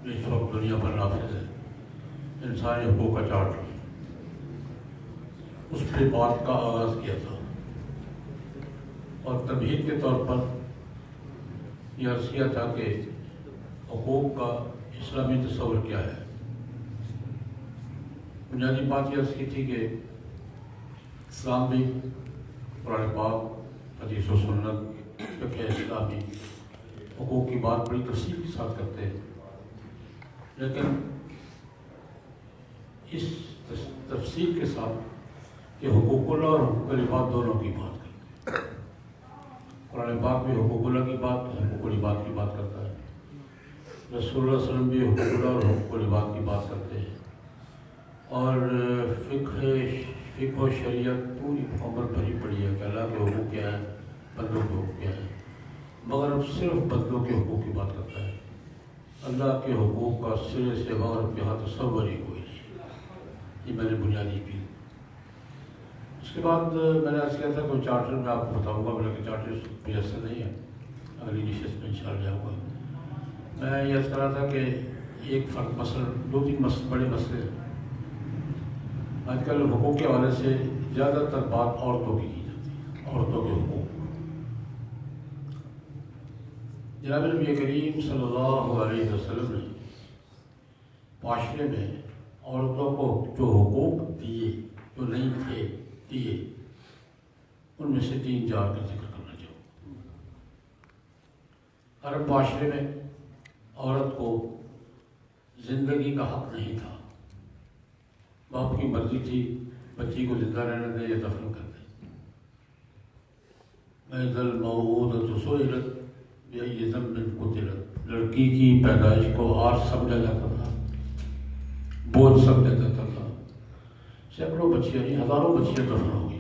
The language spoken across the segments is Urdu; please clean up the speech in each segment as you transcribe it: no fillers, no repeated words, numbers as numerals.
جو اس وقت دنیا پر نافذ ہے، انسانی حقوق کا چارٹر، اس پہ بات کا آغاز کیا تھا اور تمہید کے طور پر یہ عرض کیا تھا کہ حقوق کا اسلامی تصور کیا ہے۔ بنیادی بات یہ عرض کی تھی کہ اسلام بھی قرآن پاک، حدیث و سنت، فقہ اسلامی حقوق کی بات بڑی تفصیل کے ساتھ کرتے ہیں، لیکن اس تفصیل کے ساتھ کہ حقوق اللہ اور حقوق العباد دونوں کی بات کرتے ہیں۔ قرآن پاک بھی حقوق اللہ کی بات، حقوق العباد کی بات کرتا ہے، رسول اللہ صلی اللہ علیہ وسلم بھی حقوق اللہ اور حقوق العباد کی بات کرتے ہیں، اور فقہ و شریعت پوری مکمل بھری پڑی ہے کہ اللہ کے حقوق کیا ہے، بندوں کے حقوق کیا ہے، مگر اب صرف بندوں کے حقوق کی بات کرتا ہے۔ اللہ کے حقوق کا سرے سے مغرب یہاں تصور ہی کوئی نہیں۔ یہ میں نے بنیادی کی۔ اس کے بعد میں نے عرض کیا تھا کہ چارٹر میں آپ کو بتاؤں گا، بلکہ چارٹر میسر نہیں ہے، اگلی نشست میں انشاءاللہ آؤں گا۔ میں یہ عرض کر رہا تھا کہ ایک فرق مسئلہ، دو تین بڑے مسئلے ہیں۔ آج کل حقوق کے حوالے سے زیادہ تر بات عورتوں کی جاتی ہے، عورتوں کے حقوق۔ جناب نبی کریم صلی اللہ علیہ وسلم نے معاشرے میں عورتوں کو جو حقوق دیے، جو نہیں تھے دیے، ان میں سے 3-4 کا ذکر کرنا چاہوں۔ عرب معاشرے میں عورت کو زندگی کا حق نہیں تھا، باپ کی مرضی تھی بچی کو زندہ رہنے دے یا دفن کر دے۔ وَإِذَا الْمَوْءُودَةُ سُئِلَتْ بِأَيِّ ذَنبٍ قُتِلَتْ، لڑکی کی پیدائش کو عار سمجھا جاتا تھا، بوجھ سمجھا جاتا تھا۔ سینکڑوں بچیاں نہیں، ہزاروں بچیاں دفن ہو گئی۔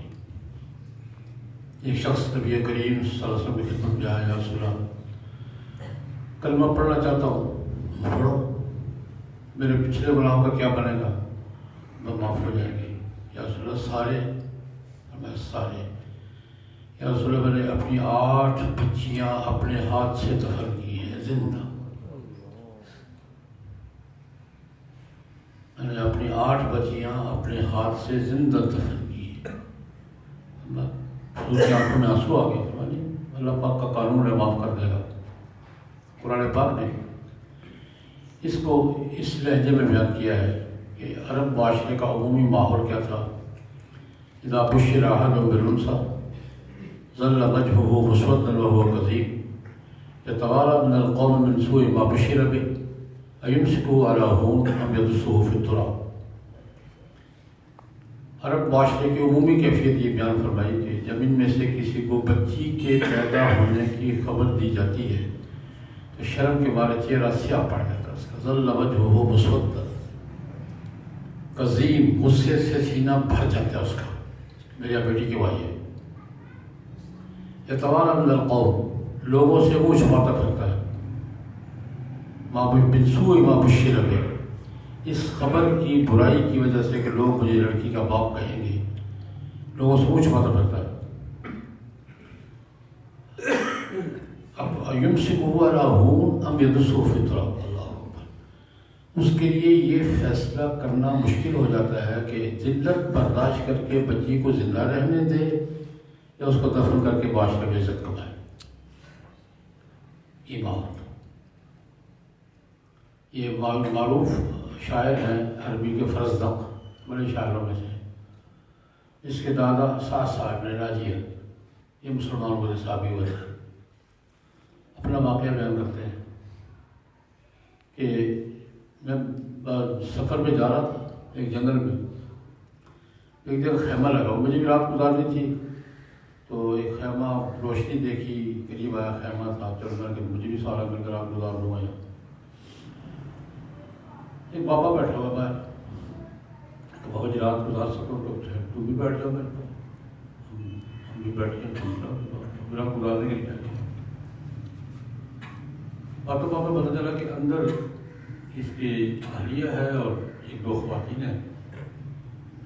ایک شخص نبی کریم صلی اللہ علیہ وسلم کی خدمت میں آیا، یا رسول اللہ کلمہ پڑھنا چاہتا ہوں، پڑھو، میرے پچھلے گناہوں کا کیا بنے گا؟ میں معاف ہو جائیں گے۔ یا رسول اللہ سارے؟ میں سارے۔ یا رسول اللہ میں نے اپنی 8 بچیاں اپنے ہاتھ سے دفن کی ہیں زندہ، میں نے اپنی 8 بچیاں اپنے ہاتھ سے زندہ دفن کی ہیں۔ حضور کی آنکھوں میں آنسو آ گئے۔ اللہ پاک کا قانون ہے، معاف کر دے گا۔ قرآن پاک نے اس کو اس لہجے میں بیان کیا ہے کہ عرب معاشرے کا عمومی ماحول کیا تھا۔ اذا بشر احدهم بالانثى ظل وجهه مسودا وهو كظيم يتوارى من القوم من سوء ما بشر به أيمسكه على هون أم يدسه في التراب۔ عرب معاشرے کی عمومی کیفیت یہ بیان فرمائی کہ جب ان میں سے کسی کو بچی کے پیدا ہونے کی خبر دی جاتی ہے تو شرم کے مارے چہرہ سیاہ پڑ جاتا ہے اس کا۔ ظل وجهه مسودا، قزیم، غصے سے سینہ بھر جاتا ہے اس کا، میری بیٹی کی وہی ہے۔ یتوارى من القوم، لوگوں سے منہ چھپاتا پھرتا ہے، من سوء ما بشر به، اس خبر کی برائی کی وجہ سے کہ لوگ مجھے لڑکی کا باپ کہیں گے، لوگوں سے منہ چھپاتا پھرتا ہے۔ اب یمسکہ علی ہون ام یدسہ فی التراب، اللہ اکبر۔ اس کے لیے یہ فیصلہ کرنا مشکل ہو جاتا ہے کہ ذلت برداشت کر کے بچی کو زندہ رہنے دے یا اس کو دفن کر کے معاشرے میں عزت کمائے۔ یہ بات، یہ معروف شاعر ہیں عربی کے فرزدق، بڑے شاعروں میں سے۔ اس کے دادا سعد صاحب نے ناجیہ، یہ مسلمان ہوئے، صحابی ہوئے، اپنا واقعہ بیان کرتے ہیں کہ میں سفر میں جا رہا تھا ایک جنگل میں، ایک جگہ خیمہ لگا، مجھے بھی رات گزارنی تھی، تو ایک خیمہ روشنی دیکھی، قریب آیا، خیمہ تھا، چل کر کے مجھے بھی سارا مل کر رات گزار لوں گا یہاں۔ ایک بابا بیٹھا ہوا باہر، تو بابا جی رات گزار سکو تو بھی بیٹھ جاؤ میرے پاس، ہم بھی بیٹھ کے میرا گزارنے کے لیے بیٹھے۔ باتوں باتوں پتہ چلا کہ اندر اس کی اہلیہ ہے اور ایک 2 خواتین ہیں۔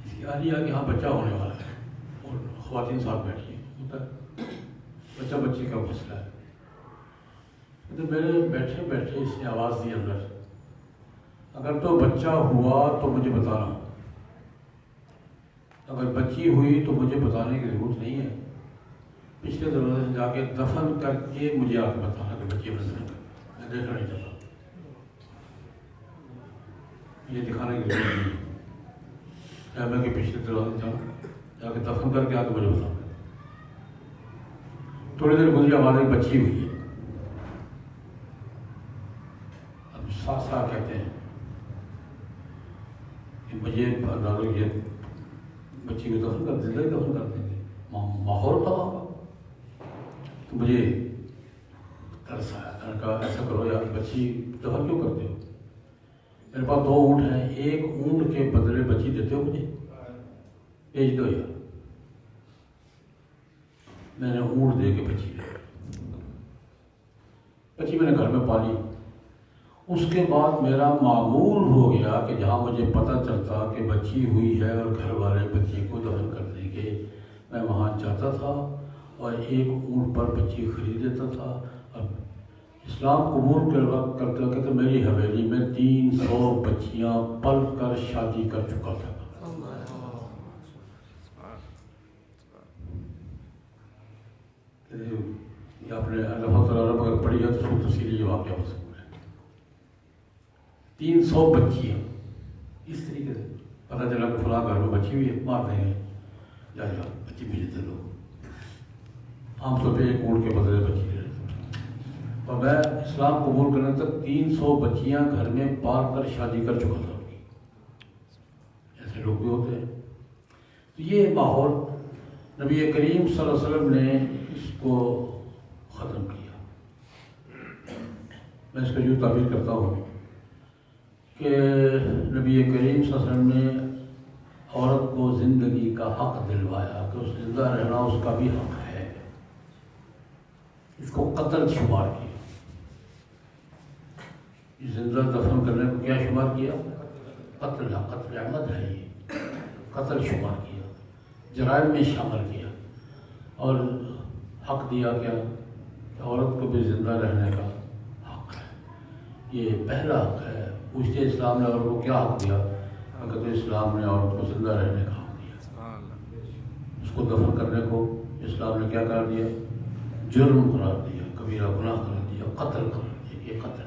اس کی اہلیہ کے یہاں بچہ ہونے والا ہے اور خواتین ساتھ بیٹھی ہیں، ہوتا ہے بچہ بچی کا مسئلہ ہے۔ تو میرے بیٹھے بیٹھے اس نے آواز دی اندر اگر تو بچہ ہوا تو مجھے بتانا، اگر بچی ہوئی تو مجھے بتانے کی ضرورت نہیں ہے، پچھلے دروازے سے جا کے دفن کر کے مجھے آ کے بتانا کہ بچی میں دفن کر، میں دیکھنا نہیں چاہتا، یہ دکھانے کی ضرورت نہیں ہے میں کہ پچھلے دروازے سے جاؤں جا کے دفن کر کے آ کے مجھے بتاؤں۔ تھوڑی دیر گزری ہماری بچی ہوئی ہے، اب سا کہتے ہیں کہ مجھے اندازہ یہ بچی کو دفن کر زندہ ہی دفن کر دیں گے، ماحول تباہ ہوگا۔ تو مجھے ترس آیا، میں نے کہا ایسا کرو یار بچی دفن کیوں کرتے ہو؟ میرے پاس 2 اونٹ ہیں، 1 اونٹ کے بدلے بچی دیتے ہو مجھے، بھیج دو یار۔ میں نے اونٹ دے کے بچی لے، بچی میں نے گھر میں پالی۔ اس کے بعد میرا معمول ہو گیا کہ جہاں مجھے پتہ چلتا کہ بچی ہوئی ہے اور گھر والے بچی کو دفن کر دیں گے، میں وہاں جاتا تھا اور 1 اونٹ پر بچی خرید لیتا تھا۔ اب اسلام قبول کرتے وقت میری حویلی میں 300 بچیاں پل کر شادی کر چکا تھا۔ یہ آپ نے اللہ تعالیٰ اگر پڑھی ہے تو اس کو تفصیلی واقعہ ہو سکتا ہے۔ 300 بچیاں اس طریقے سے پتہ چلا کہ فلاں گھر میں بچی ہوئی ہے، مار دیں گے، جا بچی مجھے دے دو۔ عام طور پہ 1 اونٹ کے بدلے بچی لے لیتے، اور میں اسلام قبول کرنے تک 300 بچیاں گھر میں پال کر شادی کر چکا تھا۔ ایسے لوگ بھی ہوتے ہیں۔ تو یہ ماحول نبی کریم صلی اللہ علیہ وسلم نے اس کو ختم کیا۔ میں اس کا یوں تعبیر کرتا ہوں کہ نبی کریم صلی اللہ علیہ وسلم نے عورت کو زندگی کا حق دلوایا کہ اس زندہ رہنا اس کا بھی حق ہے، اس کو قتل شمار کیا۔ زندہ دفن کرنے کو کیا شمار کیا؟ قتل عمد ہے، یہ قتل شمار کیا، جرائم میں شامل کیا، اور حق دیا کیا کہ عورت کو بھی زندہ رہنے کا حق ہے، یہ پہلا حق ہے۔ پوچھتے اسلام نے عورت کو کیا حق دیا؟ اگر تو اسلام نے عورت کو زندہ رہنے کا حق دیا، اس کو دفن کرنے کو اسلام نے کیا قرار دیا؟ جرم قرار دیا، کبیرہ گناہ قرار دیا، قتل قرار دیا، یہ قتل ہے۔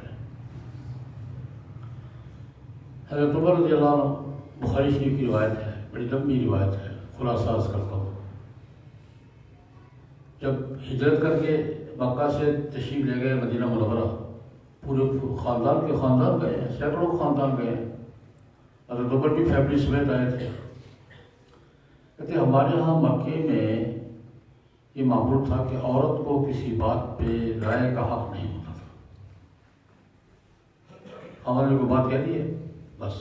حضرت عمر رضی اللہ عنہ، بخاری شریف کی روایت ہے، بڑی لمبی روایت ہے، خلاصہ عرض کرتا ہوں۔ جب ہجرت کر کے مکہ سے تشریف لے گئے مدینہ منورہ، پورے خاندان کے خاندان گئے ہیں، سینکڑوں خاندان گئے ہیں، حضرت عمر بھی فیملی سمیت آئے تھے۔ کہتے ہمارے ہاں مکے میں یہ معمول تھا کہ عورت کو کسی بات پہ رائے کا حق نہیں ہوتا تھا۔ ہمارے کو بات کہہ دی ہے بس،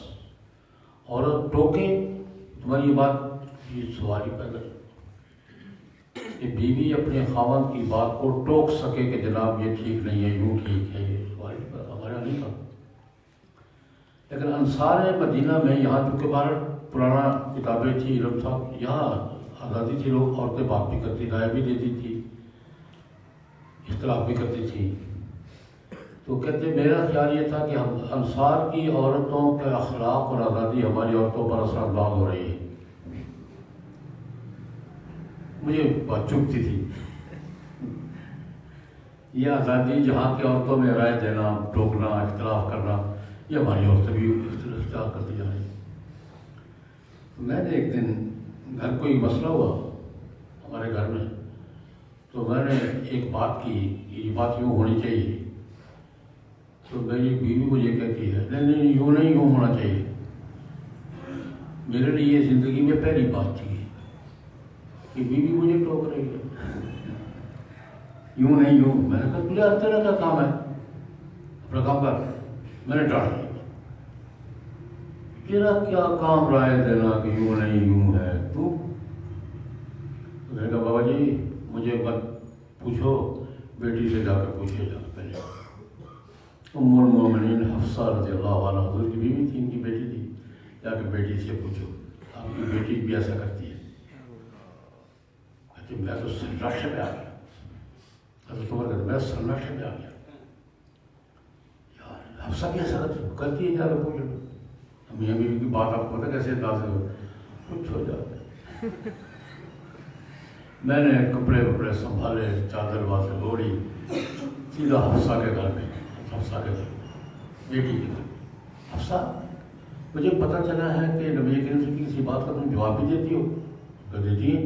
عورت ٹوکے تمہاری یہ بات، یہ سوال ہی پیدا کہ بیوی اپنے خاوند کی بات کو ٹوک سکے کہ جناب یہ ٹھیک نہیں ہے، یوں ٹھیک ہے، یہ سوال ہی پیدا ہمارے یہاں نہیں تھا۔ لیکن انصار مدینہ میں یہاں چونکہ باہر پرانا کتابیں تھی، علم تھا، یہاں آزادی تھی، لوگ عورتیں بات بھی کرتی، رائے بھی دیتی تھی، اختلاف بھی کرتی تھی۔ تو کہتے میرا خیال یہ تھا کہ ہم انصار کی عورتوں کے اخلاق اور آزادی ہماری عورتوں پر اثر انداز ہو رہی ہے۔ مجھے بات چبھتی تھی، یہ آزادی جہاں کی عورتوں میں رائے دینا، ٹوکنا، اختلاف کرنا، یہ ہماری عورتیں بھی اختلاف کرتی جا رہی ہیں۔ میں نے ایک دن گھر کوئی مسئلہ ہوا ہمارے گھر میں، تو میں نے ایک بات کی، یہ بات یوں ہونی چاہیے، تو میری بیوی مجھے کہتی ہے نہیں یوں نہیں، یوں ہونا چاہیے۔ میرے لیے یہ زندگی میں پہلی بات تھی کہ بیوی مجھے ٹوک رہی ہے، یوں نہیں یوں۔ میں نے کہا تجھے تیرا کیا کام ہے، اپنا کام کر۔ میں نے ڈانٹ دیا، تیرا کیا کام رائے دینا کہ یوں نہیں یوں ہے تو؟ میں نے کہا بابا جی مجھے مت پوچھو، بیٹی سے جا کر پوچھے جا پہلے۔ ام المومنین حفصہ رضی اللہ عنہ حضور کی بیوی تھی، ان کی بیٹی تھی، جا کے بیٹی سے پوچھو آپ کی بیٹی بھی ایسا کرتی ہے؟ کہتی میں تو سناٹے میں آ گیا، حضرت عمر کہتے میں سناٹے میں آ گیا، یار حفصہ کی حسرت کرتی ہے، جا کے پوچھ لو، میاں بیوی کی بات آپ کو پتہ کیسے انداز ہو کچھ ہو جاتا ہے۔ میں نے کپڑے وپڑے سنبھالے، چادر وادر اوڑھی، سیدھا حفصہ کے گھر میں، حفصہ کے گھر، بیٹی کے گھر۔ حفصہ، مجھے پتہ چلا ہے کہ نبی کریم سے کسی بات کا تم جواب بھی دیتی ہو؟ کر دیتی ہیں۔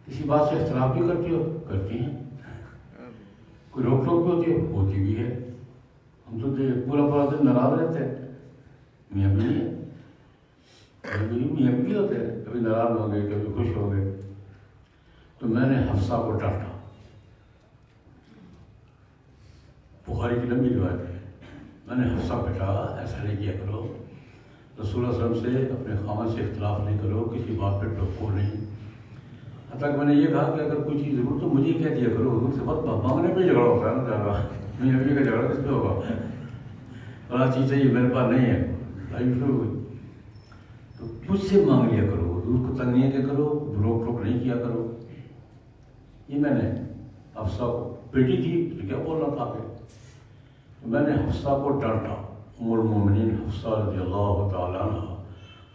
کسی بات سے اختلاف بھی کرتی ہو؟ کرتی ہیں۔ کوئی روک ٹوک بھی ہوتی ہے؟ ہوتی بھی ہے۔ ہم تو پورا دن ناراض رہتے ہیں، میاں بیوی ہے، میاں بیوی ہوتے ہیں، کبھی ناراض ہو گئے، کبھی خوش ہو گئے۔ تو میں نے حفصہ کو ڈانٹا۔ بخاری کی لمبی روایت ہے، میں نے حفصہ بیٹا ایسا نہیں کیا کرو، رسول اللہ صلی اللہ علیہ وسلم سے اپنے خاوند سے اختلاف نہیں کرو، کسی بات پہ ٹوکو نہیں۔ حتیٰ کہ میں نے یہ کہا کہ اگر کوئی چیز ضرورت تو مجھے کہہ دیا کرو، حضور سے مت مانگنے پہ جھگڑا ہوتا ہے نا زیادہ، میاں بیوی کا جھگڑا کس پہ ہوگا؟ بڑا چیز چاہیے میرے پاس نہیں ہے، بھائی شروع ہوئی تو مجھ سے مانگ لیا کرو، حضور کو تنگ نہیں کیا کرو، روک ٹوک نہیں کیا کرو۔ یہ میں نے حفصہ کو، بیٹی تھی تو کیا بول رہا تھا کہ میں نے حفصہ کو ڈانٹا، ام المومنین حفصہ رضی اللہ تعالیٰ عنہ،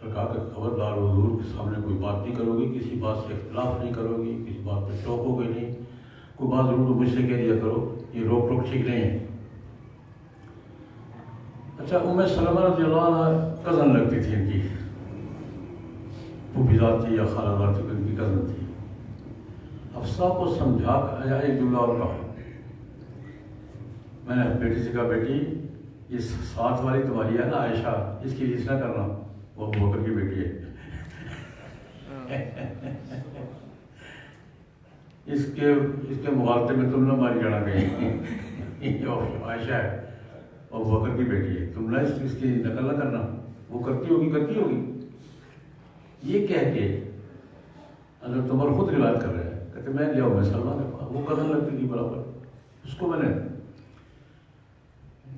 اور کہا کہ خبردار حضور کے سامنے کوئی بات نہیں کرو گی، کسی بات سے اختلاف نہیں کرو گی، کسی بات پہ ٹوکو گے نہیں، کوئی بات ضرور تو مجھ سے کہہ دیا کرو، یہ روک ٹوک ٹھیک نہیں ہے۔ اچھا، ام سلمہ رضی اللہ عنہ کزن لگتی تھی ان کی، پھوپھی ذات تھی یا خالہ ذات تھی، ان کی کزن تھی۔ حفصہ کو سمجھا کر ایک جملہ اور کہا، میں نے بیٹی سے کہا بیٹی یہ ساتھ والی تمہاری ہے نا عائشہ، اس کی ریس نہ کرنا، وہ ابو بکر کی بیٹی ہے۔ اس کے مغالطے میں تم نہ ماری جانا کہیں، عائشہ ہے ابو بکر کی بیٹی ہے، تم نہ اس کی نقل نہ کرنا، وہ کرتی ہوگی۔ یہ کہہ کے حضرت عمر خود روایت کر رہے ہیں، کہتے میں گیا ام سلمہ کے پاس، وہ کزن لگتی تھی برابر، اس کو میں نے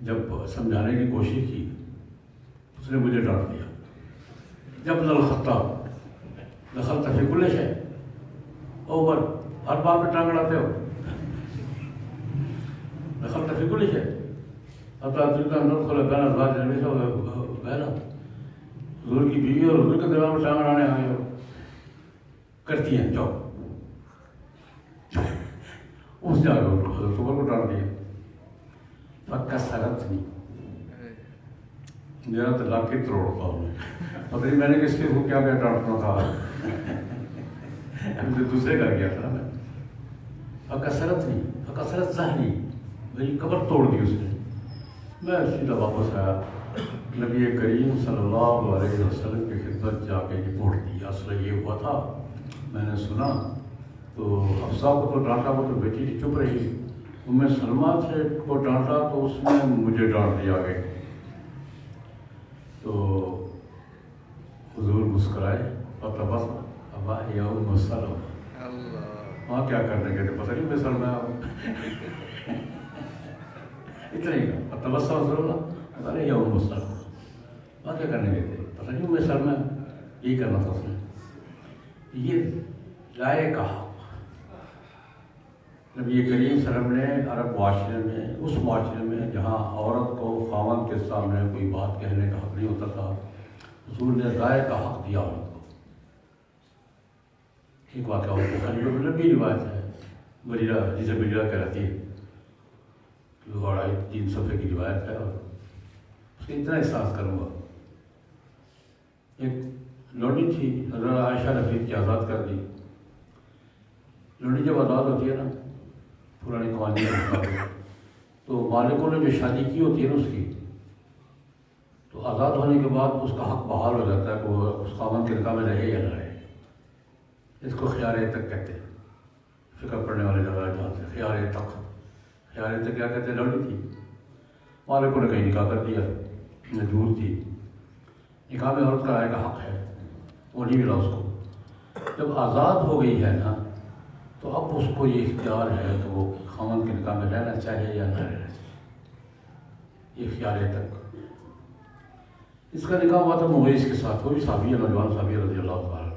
جب سمجھانے کی کوشش کی، اس نے مجھے ڈانٹ دیا، جب الخطاب دخلت فی کل شیء، عمر ہر بات پہ ٹانگ اڑاتے ہو، دخلت فی کل شیء حتیٰ ندخل بین ازواج النبی صلی اللہ علیہ وسلم، حضور کی بیوی اور حضور کے درمیان میں ٹانگ اڑانے آئے ہو، کرتی ہیں جاؤ۔ اس جا کے حضرت عمر کو ڈانٹ دیا، فکسرتنی، میرا تو لاکھ توڑتا ہوں، پتہ نہیں میں نے کس کے کو کیا ڈانٹنا تھا، ابھی تو دوسرے کر گیا تھا میں۔ فکسرت ظہری، میری کمر توڑ دی اس نے۔ میں سیدھا واپس آیا، نبی کریم صلی اللہ علیہ وسلم کی خدمت جا کے رپورٹ دی، اصل یہ ہوا تھا، میں نے سنا تو حفصہ کو تو ڈانٹا، وہ تو بیٹی تھی چپ رہی، ام سلمہ سے کو ڈانٹا تو اس نے مجھے ڈانٹ دیا آگے۔ تو حضور مسکرائے، فتبسم ابا یا ام سلمہ، وہاں کیا کرنے گئے تھے پتہ نہیں، ام سلمہ اتنا ہی کا فتبسم رسول اللہ پتہ نہیں یا ام سلمہ، وہاں کیا کرنے گئے تھے پتہ نہیں، ام سلمہ یہی کرنا تھا اس نے۔ یہ رائے کا حق نبی کریم صلی اللہ علیہ وسلم نے عرب معاشرے میں، اس معاشرے میں جہاں عورت کو خاوند کے سامنے کوئی بات کہنے کا حق نہیں ہوتا تھا، حضور نے رائے کا حق دیا عورت کو۔ ایک واقعہ ہوتا ہے، لمبی روایت ہے، بریرہ جسے بریرہ کہلاتی ہے، 2.5-3 صفحے کی روایت ہے، اور اس کا اتنا احساس کروں گا۔ ایک لونڈی تھی، حضرت عائشہ نے خرید کے آزاد کر دی۔ لونڈی جب آزاد ہوتی ہے نا پرانی قوانین کے مطابق، تو مالکوں نے جو شادی کی ہوتی ہے نا اس کی، تو آزاد ہونے کے بعد اس کا حق بحال ہو جاتا ہے کہ وہ اس خاوند کے نکاح میں رہے یا نہ رہے۔ اس کو خیار تک کہتے ہیں، فقہ پڑھنے والے زیادہ جانتے ہیں، خیار تک۔ خیار تک کیا کہتے ہیں؟ لونڈی تھی، مالکوں نے کہیں نکاح کر دیا، دور تھی، نکاح میں عورت کا رائے کا حق ہے، وہ نہیں ملا اس کو۔ جب آزاد ہو گئی ہے نا تو اب اس کو یہ اختیار ہے کہ وہ خاوند کے نکاح میں رہنا چاہے یا نہ رہنا چاہے، یہ خیال تک۔ اس کا نکاح ہوا تھا مغیث کے ساتھ، وہ بھی صحابی ہے، نوجوان صحابی رضی اللہ تعالیٰ۔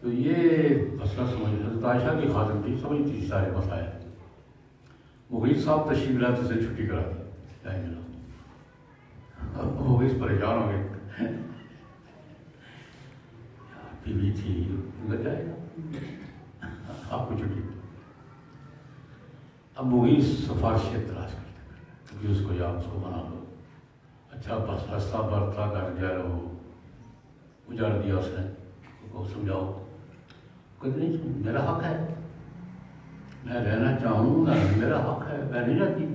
تو یہ مسئلہ سمجھ، حضرت عائشہ کی خادم تھی، سمجھتی تھی سارے مسائل۔ مغیث صاحب تشریف لائے تو اسے چھٹی کرا دی، جائیں گے اب مغیث پریشان ہو گئے، بیوی تھی لگ جائے گا آپ کو چھٹی۔ اب مغیث سفارشیں تلاش کرتے کہ اس کو یا اس کو بنا دو، اچھا بس ہنستا برتا کر گیا وہ اجاڑ دیا اس نے، کو سمجھاؤ، کچھ نہیں، میرا حق ہے، میں رہنا چاہوں گا، میرا حق ہے، میں نہیں رہتی۔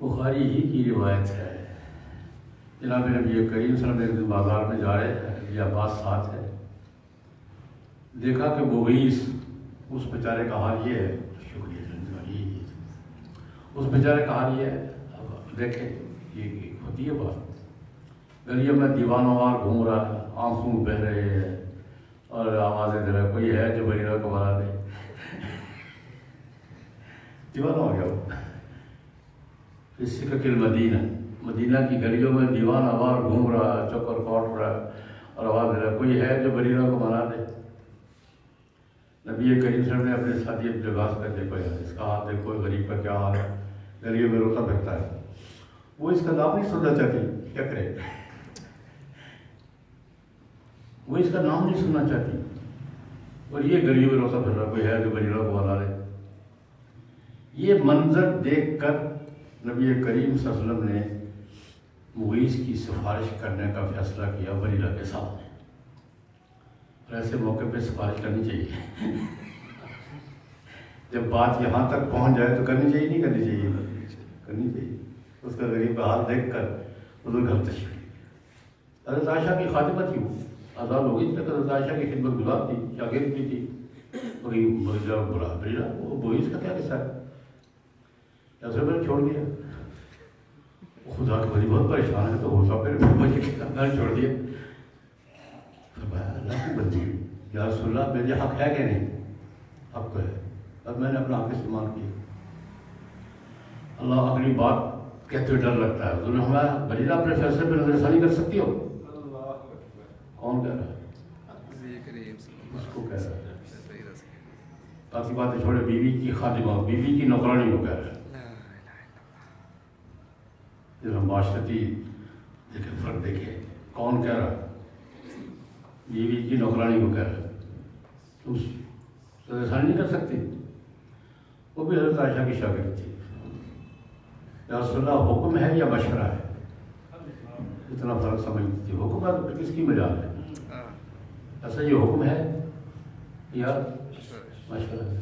بخاری ہی کی روایت ہے، جناب نبی کریم صلی اللہ علیہ وسلم بازار میں جا رہے ہیں، نبی عباس ساتھ ہے، دیکھا کہ مغیث، اس بیچارے کا حال یہ ہے، شکریہ اس بیچارے کا حال یہ ہے، اب دیکھیں یہ ہوتی ہے بات، گلیوں میں دیوانوار گھوم رہا ہے، آنسو بہہ رہے ہیں اور آوازیں دے رہا ہے، کوئی ہے جو بریرہ کو بنا دے، دیوانہ ہو گیا وہ۔ اسی کا کل مدینہ کی گلیوں میں دیوان آوار گھوم رہا ہے، چکر کاٹ رہا ہے اور آواز دے رہا ہے، کوئی ہے جو بریرہ کو بنا دے۔ نبی کریم صلی اللہ علیہ وسلم نے اپنے ساتھی لباس کر دیکھو یار، اس کا حال دیکھو، غریب کا کیا حال ہے، گلیوں میں روتا پھرتا ہے، وہ اس کا نام نہیں سننا چاہتی، کیا کرے، وہ اس کا نام نہیں سننا چاہتی، اور یہ گلیوں میں روتا پھر رہا، کوئی ہے جو بریرہ کو بنا دے۔ یہ منظر دیکھ کر نبی کریم صلی اللہ علیہ وسلم نے مغیث کی سفارش کرنے کا فیصلہ کیا بریرہ کے سامنے۔ اور ایسے موقع پہ سفارش کرنی چاہیے، جب بات یہاں تک پہنچ جائے تو کرنی چاہیے، نہیں کرنی چاہیے، کرنی چاہیے۔ اس کا غریب کا حال دیکھ کر حضور گھر تشریف، حضرت عائشہ کی خادمہ تھی، وہ آزاد ہو گئی، لیکن حضرت عائشہ کی خدمت گزار تھی، شاگرد بھی تھی، وہی بریرہ، وہ مغیث کا کیا قصہ ہے، ایسے میں نے چھوڑ دیا، خدا کی بڑی بہت پریشان ہے تو ہوتا پھر مجھے میں نے چھوڑ دیا، اللہ کی بندی یا رسول اللہ میرے حق ہے کہ نہیں، حق تو ہے، اب میں نے اپنا حق استعمال کیا۔ اللہ اگلی بات کہتے ہوئے ڈر لگتا ہے، حضور نے ہمارا بریرہ اپنے فیصلے پہ نظر ثانی کر سکتی ہو، کون کہہ رہا ہے، اس کو کہہ رہا ہے، باقی باتیں چھوڑے، بیوی کی خادمہ، بیوی کی نوکرانی کو کہہ رہا ہے۔ معاشرتی دیکھیں فرق دیکھیں، کون کہہ رہا ہے، بیوی کی نوکرانی کو کہہ رہا ہے، تم سرسانی نہیں کر سکتی، وہ بھی حضرت عائشہ کی شاگرد تھی، یا رسول اللہ حکم ہے یا مشورہ ہے، اتنا فرق سمجھتی تھی، حکم ہے تو پھر کس کی مجال ہے، ایسا یہ حکم ہے یا مشورہ ہے،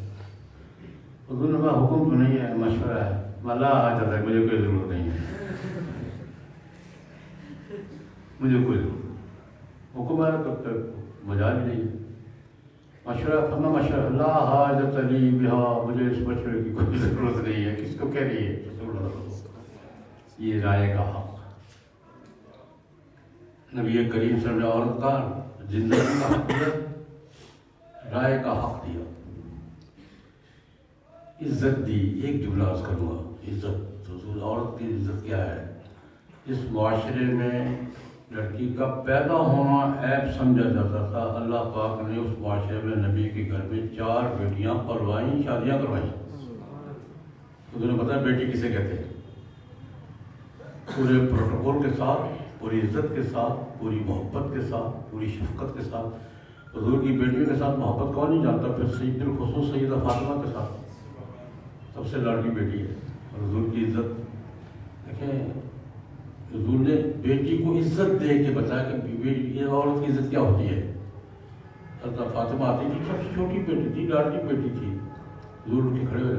حضور نے کہا حکم تو نہیں ہے، مشورہ ہے، اللہ آ جاتا ہے، مجھے کوئی ضرورت نہیں ہے، مجھے کوئی حکم ہے تو مجال ہی نہیں، مشورہ کرنا مشورہ، لا حاجت لی بہا، مجھے اس مشورے کی کوئی ضرورت نہیں ہے، کس کو کہہ رہی ہے، یہ رائے کا حق، نبی کریم صلی اللہ علیہ وسلم نے عورت کا زندگی کا حق دیا، رائے کا حق دیا، عزت دی، ایک جملہ عرض کروں گا، عزت، عورت کی عزت کیا ہے، اس معاشرے میں لڑکی کا پیدا ہونا عیب سمجھا جاتا تھا، اللہ پاک نے اس معاشرے میں نبی کے گھر میں 4 بیٹیاں پلوائیں، شادیاں کروائیں، تمہیں پتہ ہے بیٹی کسے کہتے ہیں، پورے پروٹوکول کے ساتھ، پوری عزت کے ساتھ، پوری محبت کے ساتھ، پوری شفقت کے ساتھ، حضور کی بیٹیوں کے ساتھ محبت کون نہیں جانتا، پھر سید بالخصوص سیدہ فاطمہ کے ساتھ، سب سے لاڈلی بیٹی ہے، اور حضور کی عزت دیکھیں، حضور نے بیٹی کو عزت دے کے بتایا کہ یہ عورت کی عزت کیا ہوتی ہے، حضرت فاطمہ آتی تھی، سب سے چھوٹی بیٹی تھی، لاڈلی بیٹی تھی، حضور اٹھ کے کھڑے ہوئے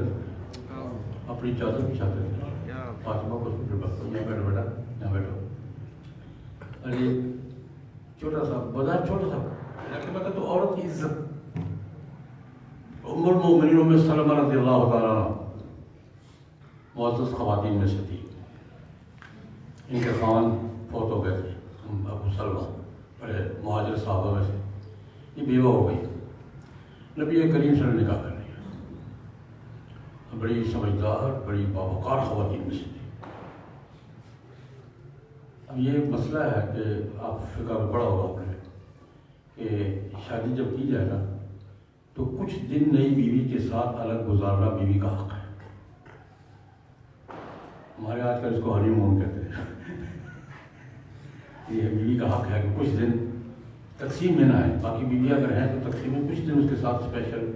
اپنی چادر بچھاتے تھے، فاطمہ کو یہاں بیٹھو بیٹا، یہاں بیٹھو، ارے چھوٹا سا بازار، چھوٹا سا لیکن میں کہتا تو عورت کی عزت، ام المؤمنین ام سلمہ رضی اللہ تعالیٰ معزز خواتین میں سے تھی، ان کے خان فوت ہو گئے تھے، ابو سلمہ بڑے مہاجر صحابہ میں سے، یہ بیوہ ہو گئی، نبی کریم صلی اللہ علیہ وسلم نے نکاح کر لیا، بڑی سمجھدار، بڑی باوقار خواتین میں سے تھی۔ اب یہ مسئلہ ہے کہ آپ فقہ میں پڑھا ہوگا آپ نے کہ شادی جب کی جائے نا تو کچھ دن نئی بیوی کے ساتھ الگ گزارنا بیوی کا حق ہے. ہمارے آج کل اس کو ہنی مون کہتے ہیں. یہ بیوی کا حق ہے کہ کچھ دن تقسیم میں نہ آئے. باقی بیوی اگر ہیں تو تقسیم میں کچھ دن اس کے ساتھ اسپیشل.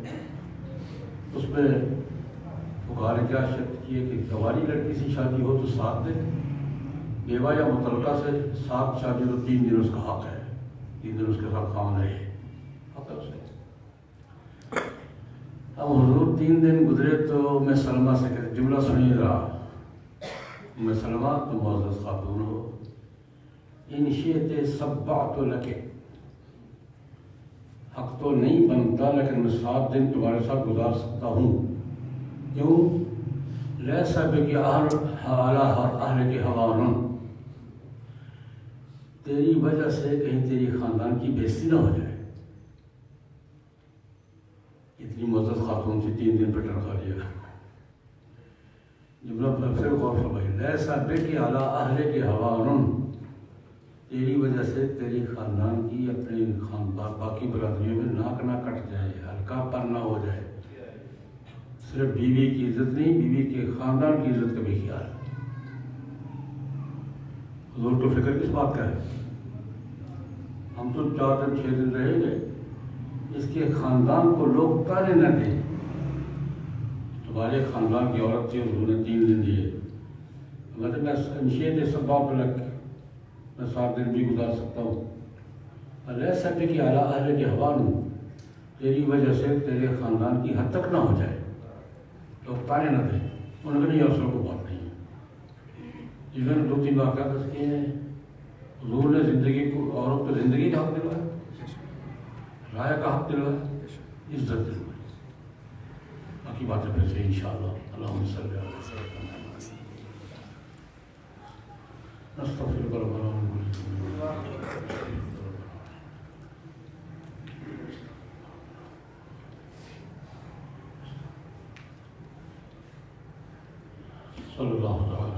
اس میں فقہا نے کیا شرط کی ہے کہ گواری لڑکی سے شادی ہو تو 7 دن، بیوہ یا مطلقہ سے 7 شادی تو 3 دن اس کا حق ہے. 3 دن اس کے ساتھ خاوند رہے حق ہے اس کا. اب حضور 3 دن گزرے تو میں سلمہ سے کہتے جملہ سنیے گا. میں سلمہ تو معزز خاتون ہو، ان شئت سبعت لک، حق تو نہیں بنتا لیکن میں 7 دن تمہارے ساتھ گزار سکتا ہوں. کیوں؟ لیس بک اہل کے ہوان، تیری وجہ سے کہیں تیری خاندان کی بےزتی نہ ہو جائے. اتنی معزز خاتون سے 3 دن پہ رکھا لیا. جملہ پھر غور فرمائیے. لیس بک اہل کے ہوان، تیری وجہ سے تیری خاندان کی اپنے خاندان باقی برادریوں میں ناک نہ کٹ جائے، ہلکا پر نہ ہو جائے. صرف بیوی کی عزت نہیں، بیوی کے خاندان کی عزت کا بھی خیال ہے. حضور کو فکر کس بات کا ہے؟ ہم تو 4 دن 6 دن رہیں گے، اس کے خاندان کو لوگ تانے نہ دیں تمہارے خاندان کی عورت تھی حضور نے 3 دن دیے. مطلب میں انشیت سباب لگ میں 7 دن بھی گزار سکتا ہوں. اللہ سب کہ اعلیٰ اہل کے حوال ہوں، تیری وجہ سے تیرے خاندان کی حد تک نہ ہو جائے، لوگ تانے نہ دیں. انہوں نے افسروں کو بات نہیں ہے. جنہوں نے 2-3 واقعات دس کیے ہیں. حضور نے زندگی کو، عورت کو زندگی کا حق دلوایا، رائے کا حق دلوایا، عزت دلوائی. باقی باتیں پھر سے انشاءاللہ. اللہم صلی علی سیدنا محمد. نستغفرک ربنا ونتوب الیک. صلی اللہ علیہ